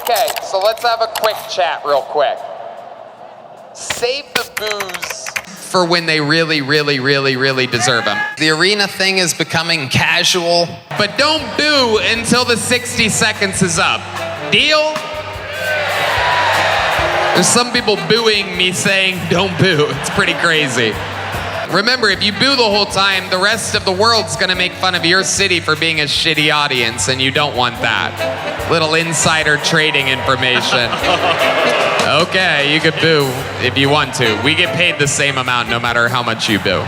Okay, so let's have a quick chat real quick. Save the booze for when they really, really, really, really deserve them. The arena thing is becoming casual, but don't boo until the 60 seconds is up. Deal? There's some people booing me saying, don't boo. It's pretty crazy. Remember, if you boo the whole time, the rest of the world's gonna make fun of your city for being a shitty audience, and you don't want that. Little insider trading information. Okay, you could boo if you want to. We get paid the same amount no matter how much you boo.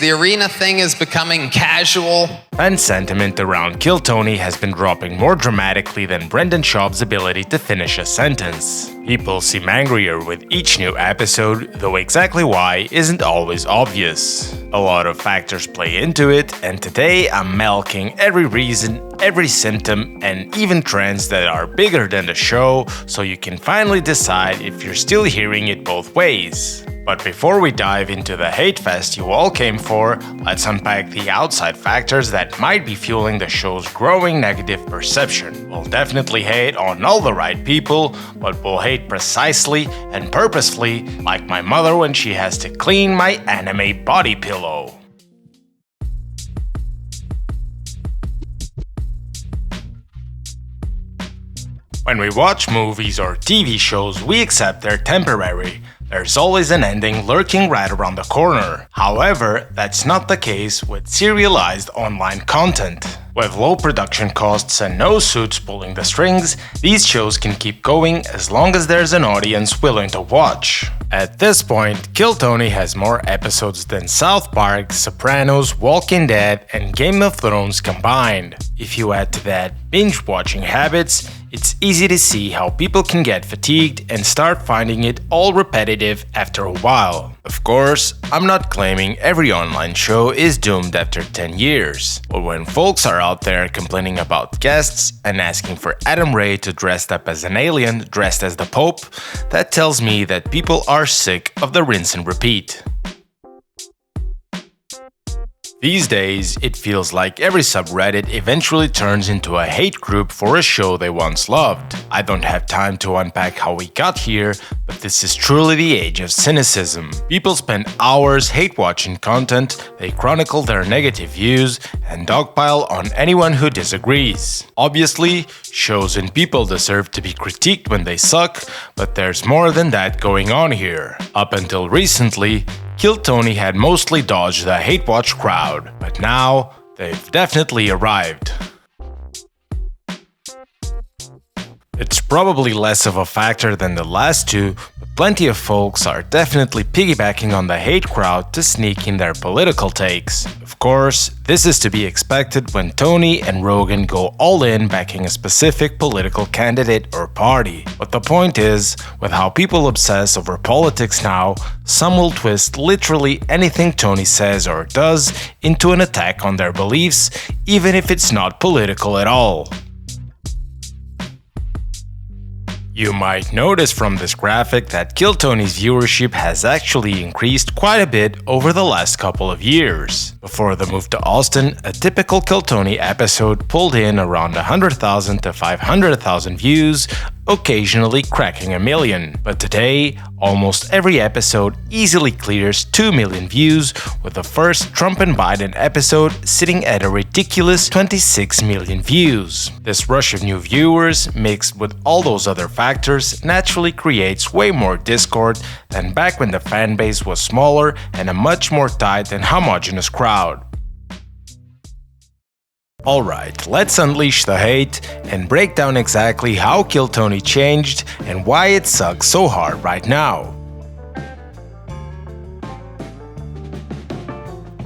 The arena thing is becoming casual. Fan sentiment around Kill Tony has been dropping more dramatically than Brendan Schaub's ability to finish a sentence. People seem angrier with each new episode, though exactly why isn't always obvious. A lot of factors play into it, and today I'm milking every reason, every symptom, and even trends that are bigger than the show, so you can finally decide if you're still hearing it both ways. But before we dive into the hate fest you all came for, let's unpack the outside factors that might be fueling the show's growing negative perception. We'll definitely hate on all the right people, but we'll hate precisely and purposefully, like my mother when she has to clean my anime body pillow. When we watch movies or TV shows, we accept they're temporary. There's always an ending lurking right around the corner. However, that's not the case with serialized online content. With low production costs and no suits pulling the strings, these shows can keep going as long as there's an audience willing to watch. At this point, Kill Tony has more episodes than South Park, Sopranos, Walking Dead, and Game of Thrones combined. If you add to that binge-watching habits, it's easy to see how people can get fatigued and start finding it all repetitive after a while. Of course, I'm not claiming every online show is doomed after 10 years, but when folks are out there complaining about guests and asking for Adam Ray to dress up as an alien dressed as the Pope, that tells me that people are sick of the rinse and repeat. These days, it feels like every subreddit eventually turns into a hate group for a show they once loved. I don't have time to unpack how we got here, but this is truly the age of cynicism. People spend hours hate-watching content, they chronicle their negative views, and dogpile on anyone who disagrees. Obviously, shows and people deserve to be critiqued when they suck, but there's more than that going on here. Up until recently, Kill Tony had mostly dodged the hate watch crowd, but now they've definitely arrived. It's probably less of a factor than the last two, but plenty of folks are definitely piggybacking on the hate crowd to sneak in their political takes. Of course, this is to be expected when Tony and Rogan go all in backing a specific political candidate or party. But the point is, with how people obsess over politics now, some will twist literally anything Tony says or does into an attack on their beliefs, even if it's not political at all. You might notice from this graphic that Kill Tony's viewership has actually increased quite a bit over the last couple of years. Before the move to Austin, a typical Kill Tony episode pulled in around 100,000 to 500,000 views, occasionally cracking a million. But today, almost every episode easily clears 2 million views, with the first Trump and Biden episode sitting at a ridiculous 26 million views. This rush of new viewers, mixed with all those other factors, naturally creates way more discord than back when the fanbase was smaller and a much more tight and homogeneous crowd. Alright, let's unleash the hate and break down exactly how Kill Tony changed and why it sucks so hard right now.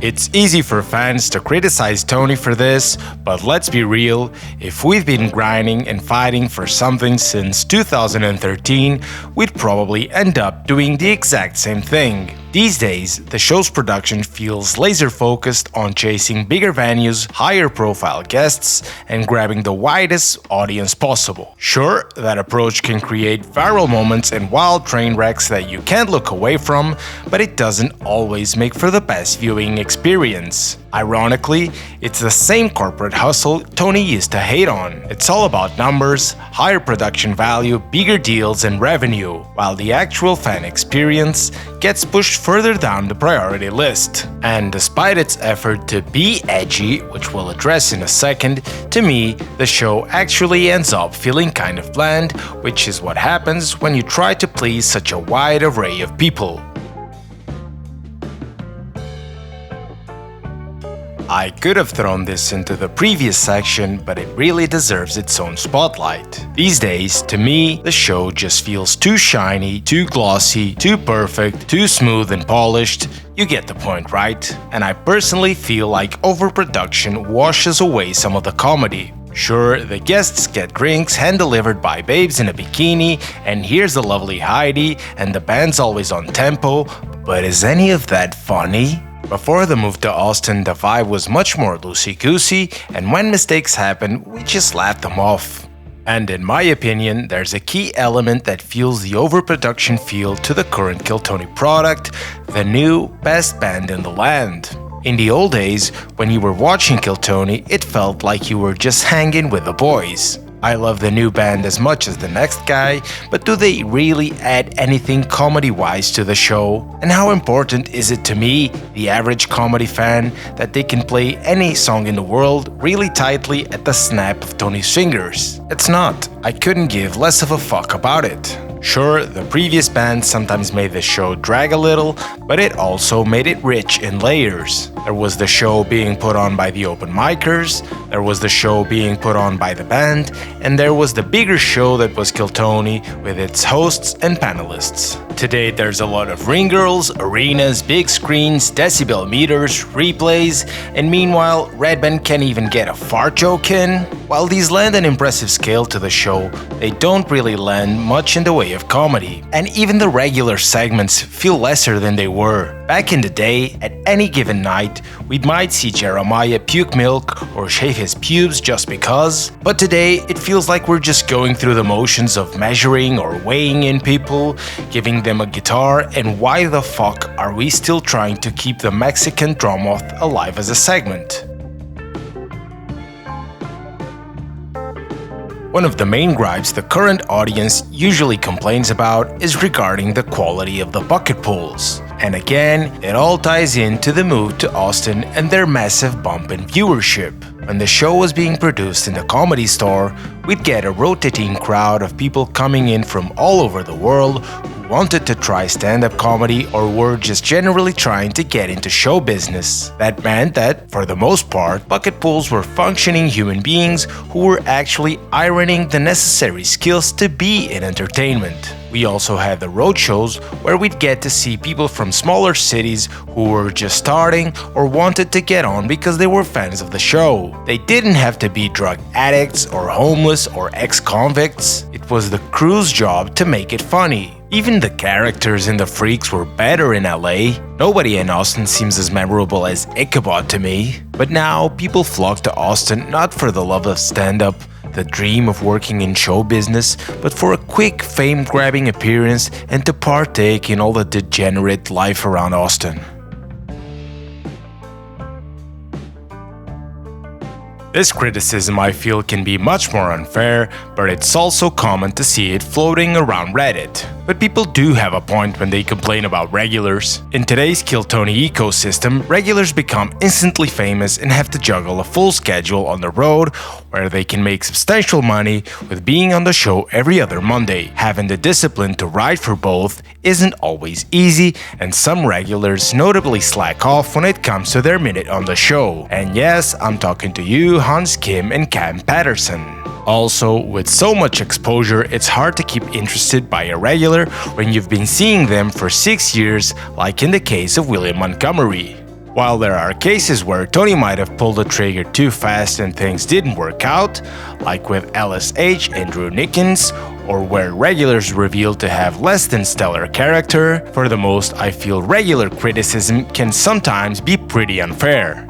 It's easy for fans to criticize Tony for this, but let's be real, if we've been grinding and fighting for something since 2013, we'd probably end up doing the exact same thing. These days, the show's production feels laser-focused on chasing bigger venues, higher-profile guests, and grabbing the widest audience possible. Sure, that approach can create viral moments and wild train wrecks that you can't look away from, but it doesn't always make for the best viewing experience. Ironically, it's the same corporate hustle Tony used to hate on. It's all about numbers, higher production value, bigger deals and revenue, while the actual fan experience gets pushed further down the priority list. And despite its effort to be edgy, which we'll address in a second, to me, the show actually ends up feeling kind of bland, which is what happens when you try to please such a wide array of people. I could have thrown this into the previous section, but it really deserves its own spotlight. These days, to me, the show just feels too shiny, too glossy, too perfect, too smooth and polished. You get the point, right? And I personally feel like overproduction washes away some of the comedy. Sure, the guests get drinks hand-delivered by babes in a bikini, and here's the lovely Heidi, and the band's always on tempo, but is any of that funny? Before the move to Austin, the vibe was much more loosey-goosey, and when mistakes happen, we just laugh them off. And in my opinion, there's a key element that fuels the overproduction feel to the current Kill Tony product, the new best band in the land. In the old days, when you were watching Kill Tony, it felt like you were just hanging with the boys. I love the new band as much as the next guy, but do they really add anything comedy-wise to the show? And how important is it to me, the average comedy fan, that they can play any song in the world really tightly at the snap of Tony's fingers? It's not. I couldn't give less of a fuck about it. Sure, the previous band sometimes made the show drag a little, but it also made it rich in layers. There was the show being put on by the open micers, there was the show being put on by the band, and there was the bigger show that was Kill Tony with its hosts and panelists. Today there's a lot of ring girls, arenas, big screens, decibel meters, replays, and meanwhile Red Band can't even get a fart joke in. While these lend an impressive scale to the show, they don't really lend much in the way of comedy. And even the regular segments feel lesser than they were. Back in the day, at any given night, we might see Jeremiah puke milk or shave his pubes just because. But today, it feels like we're just going through the motions of measuring or weighing in people, giving them a guitar, and why the fuck are we still trying to keep the Mexican drum moth alive as a segment? One of the main gripes the current audience usually complains about is regarding the quality of the bucket pulls. And again, it all ties into the move to Austin and their massive bump in viewership. When the show was being produced in the Comedy Store, we'd get a rotating crowd of people coming in from all over the world who wanted to try stand-up comedy or were just generally trying to get into show business. That meant that, for the most part, bucket pulls were functioning human beings who were actually ironing the necessary skills to be in entertainment. We also had the road shows where we'd get to see people from smaller cities who were just starting or wanted to get on because they were fans of the show. They didn't have to be drug addicts or homeless or ex-convicts. It was the crew's job to make it funny. Even the characters in the Freaks were better in LA. Nobody in Austin seems as memorable as Ichabod to me. But now people flock to Austin not for the love of stand-up, the dream of working in show business, but for a quick fame-grabbing appearance and to partake in all the degenerate life around Austin. This criticism I feel can be much more unfair, but it's also common to see it floating around Reddit. But people do have a point when they complain about regulars. In today's Kill Tony ecosystem, regulars become instantly famous and have to juggle a full schedule on the road where they can make substantial money with being on the show every other Monday. Having the discipline to ride for both isn't always easy, and some regulars notably slack off when it comes to their minute on the show. And yes, I'm talking to you, Hans Kim and Cam Patterson. Also, with so much exposure, it's hard to keep interested by a regular when you've been seeing them for 6 years, like in the case of William Montgomery. While there are cases where Tony might have pulled the trigger too fast and things didn't work out, like with LSH and Drew Nickens, or where regulars revealed to have less than stellar character, for the most I feel regular criticism can sometimes be pretty unfair.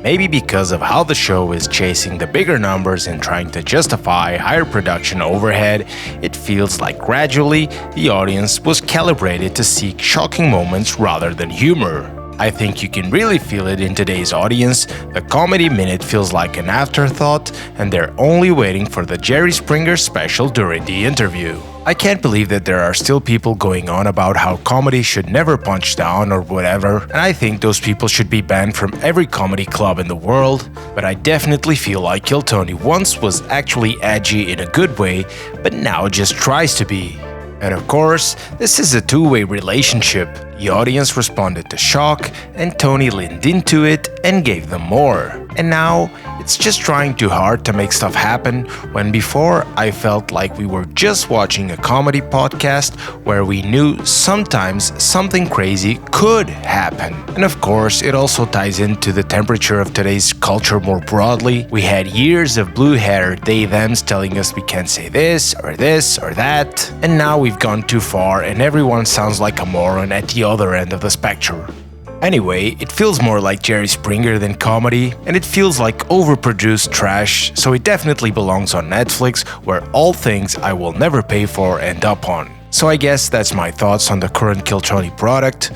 Maybe because of how the show is chasing the bigger numbers and trying to justify higher production overhead, it feels like gradually the audience was calibrated to seek shocking moments rather than humor. I think you can really feel it in today's audience. The comedy minute feels like an afterthought, and they're only waiting for the Jerry Springer special during the interview. I can't believe that there are still people going on about how comedy should never punch down or whatever, and I think those people should be banned from every comedy club in the world, but I definitely feel like Kill Tony once was actually edgy in a good way, but now just tries to be. And of course, this is a two-way relationship. The audience responded to shock, and Tony leaned into it and gave them more. And now, it's just trying too hard to make stuff happen, when before I felt like we were just watching a comedy podcast where we knew sometimes something crazy could happen. And of course, it also ties into the temperature of today's culture more broadly. We had years of blue-haired they-thems telling us we can't say this or that, and now we've gone too far and everyone sounds like a moron at the other end of the spectrum. Anyway, it feels more like Jerry Springer than comedy, and it feels like overproduced trash, so it definitely belongs on Netflix, where all things I will never pay for end up on. So I guess that's my thoughts on the current Kill Tony product.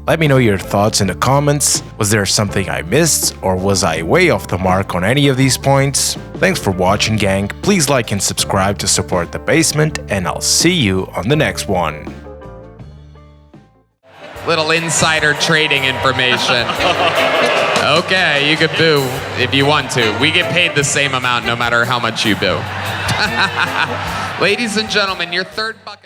Let me know your thoughts in the comments. Was there something I missed, or was I way off the mark on any of these points? Thanks for watching, gang. Please like and subscribe to support the basement, and I'll see you on the next one. Little insider trading information. Okay, you could boo if you want to. We get paid the same amount no matter how much you boo. Ladies and gentlemen, your third bucket.